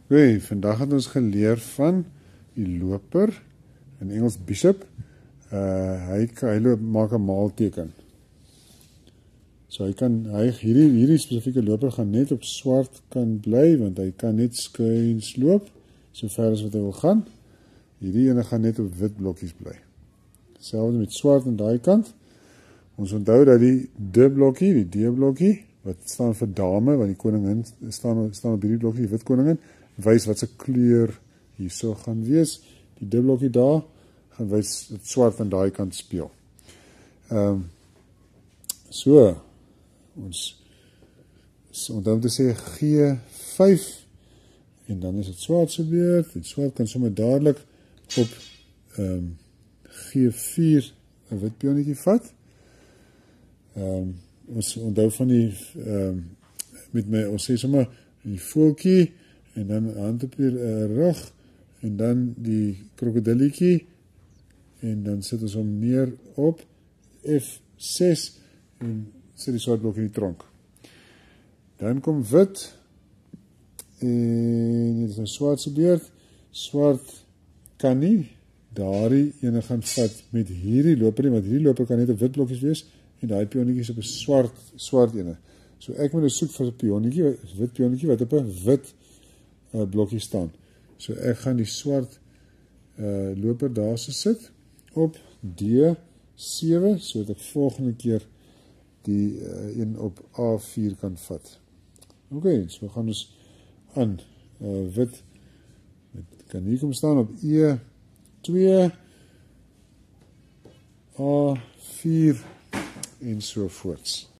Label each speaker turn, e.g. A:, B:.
A: Oké, vandag het ons geleer van die loper, in Engels bishop. Hy loop, maak 'n maalteken. So hierdie spesifieke loper gaan net op swart kan bly, want hy kan net skuins loop, so ver as wat hy wil gaan. Hierdie ene gaan net op wit blokkies bly. Hetzelfde met swart aan daai kant. Ons onthou dat die D-blokkie, die D-blokkie, wat staan vir dame, want die koningin staan op hierdie blokkie, die wit koningin, wys wat se kleur hierso gaan wees. Die D-blokkie daar gaan wys dat swart aan daai kant speel. Ons onthou om te sê G5 en dan is dit swart se beurt. En swart kan sommer dadelik op G4 'n wit pionnetjie vat. Ons onthou van die ons sê sommer die voeltjie en dan hand op die rug en dan die krokodilletjie en dan sit ons hom neer op F6 en sit die swart blok in die tronk. Dan kom wit en dit is nou swart se beurt. Swart kan nie daardie ene gaan vat met hierdie loper nie, want hierdie loper kan net op wit blokkies wees en daai pionnetjies op 'n swart ene. So ek moet nou soek vir 'n pionnetjie, wit pionnetjie wat op 'n wit blokkie staan. So ek gaan die swart loper daar sit op D7 sodat ek volgende keer die een op A4 kan vat. Oké, so gaan ons aan wit kan hier kom staan op E2 A4 en so voorts.